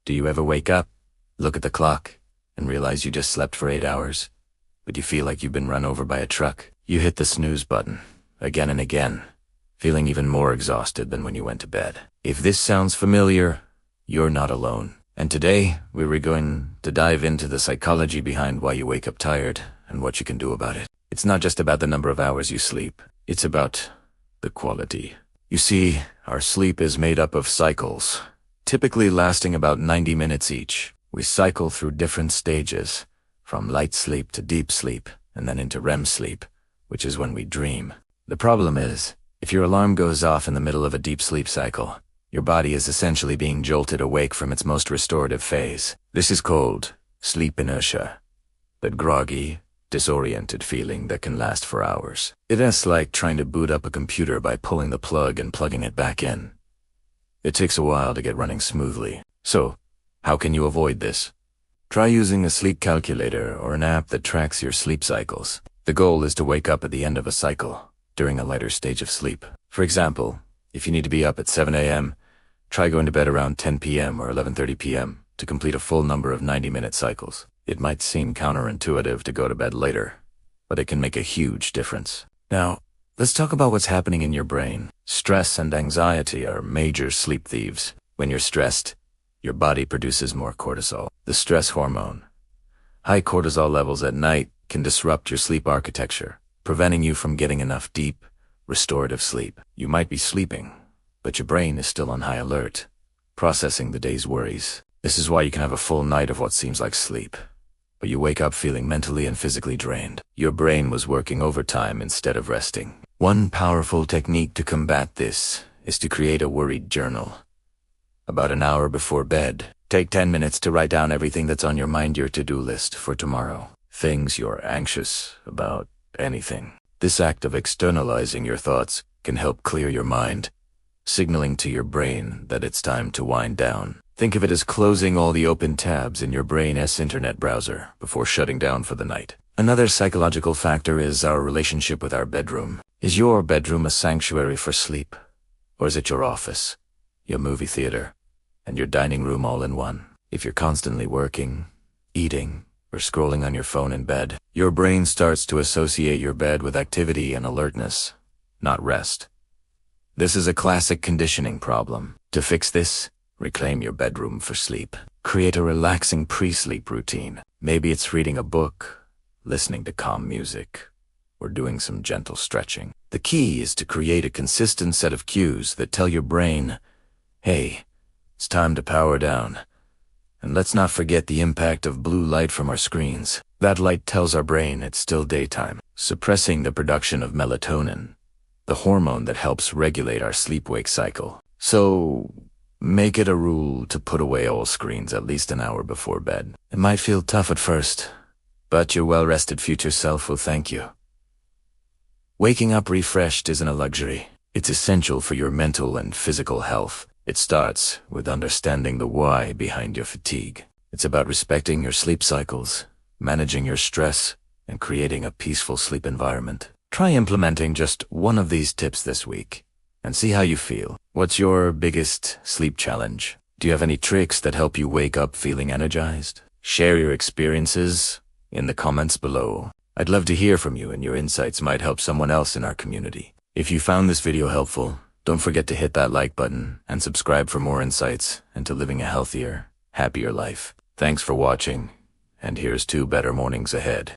Do you ever wake up, look at the clock, and realize you just slept for 8 hours, but you feel like you've been run over by a truck? You hit the snooze button, again and again, feeling even more exhausted than when you went to bed. If this sounds familiar, you're not alone. And today, we're going to dive into the psychology behind why you wake up tired and what you can do about it. It's not just about the number of hours you sleep, it's about the quality. You see, our sleep is made up of cycles, typically lasting about 90 minutes each. We cycle through different stages, from light sleep to deep sleep, and then into REM sleep, which is when we dream. The problem is, if your alarm goes off in the middle of a deep sleep cycle, your body is essentially being jolted awake from its most restorative phase. This is called sleep inertia, that groggy, disoriented feeling that can last for hours. It is like trying to boot up a computer by pulling the plug and plugging it back in. It takes a while to get running smoothly. So, how can you avoid this? Try using a sleep calculator or an app that tracks your sleep cycles. The goal is to wake up at the end of a cycle, during a lighter stage of sleep. For example, if you need to be up at 7 a.m., try going to bed around 10 p.m. or 11:30 p.m. to complete a full number of 90-minute cycles. It might seem counterintuitive to go to bed later, but it can make a huge difference. Now, let's talk about what's happening in your brain. Stress and anxiety are major sleep thieves. When you're stressed, your body produces more cortisol, the stress hormone. High cortisol levels at night can disrupt your sleep architecture, preventing you from getting enough deep, restorative sleep. You might be sleeping, but your brain is still on high alert, processing the day's worries. This is why you can have a full night of what seems like sleep, but you wake up feeling mentally and physically drained. Your brain was working overtime instead of resting. One powerful technique to combat this is to create a worried journal. About an hour before bed, take 10 minutes to write down everything that's on your mind, your to-do list for tomorrow. Things you're anxious about, anything. This act of externalizing your thoughts can help clear your mind, signaling to your brain that it's time to wind down. Think of it as closing all the open tabs in your brain's internet browser before shutting down for the night. Another psychological factor is our relationship with our bedroom. Is your bedroom a sanctuary for sleep? Or is it your office, your movie theater, and your dining room all in one? If you're constantly working, eating, or scrolling on your phone in bed, your brain starts to associate your bed with activity and alertness, not rest. This is a classic conditioning problem. To fix this, reclaim your bedroom for sleep. Create a relaxing pre-sleep routine. Maybe it's reading a book, listening to calm music, or doing some gentle stretching. The key is to create a consistent set of cues that tell your brain, hey, it's time to power down. And let's not forget the impact of blue light from our screens. That light tells our brain it's still daytime, suppressing the production of melatonin, the hormone that helps regulate our sleep-wake cycle. So, make it a rule to put away all screens at least an hour before bed. It might feel tough at first, but your well-rested future self will thank you. Waking up refreshed isn't a luxury. It's essential for your mental and physical health. It starts with understanding the why behind your fatigue. It's about respecting your sleep cycles, managing your stress, and creating a peaceful sleep environment. Try implementing just one of these tips this week and see how you feel. What's your biggest sleep challenge? Do you have any tricks that help you wake up feeling energized? Share your experiences in the comments below. I'd love to hear from you, and your insights might help someone else in our community. If you found this video helpful, don't forget to hit that like button and subscribe for more insights into living a healthier, happier life. Thanks for watching, and here's 2 better mornings ahead.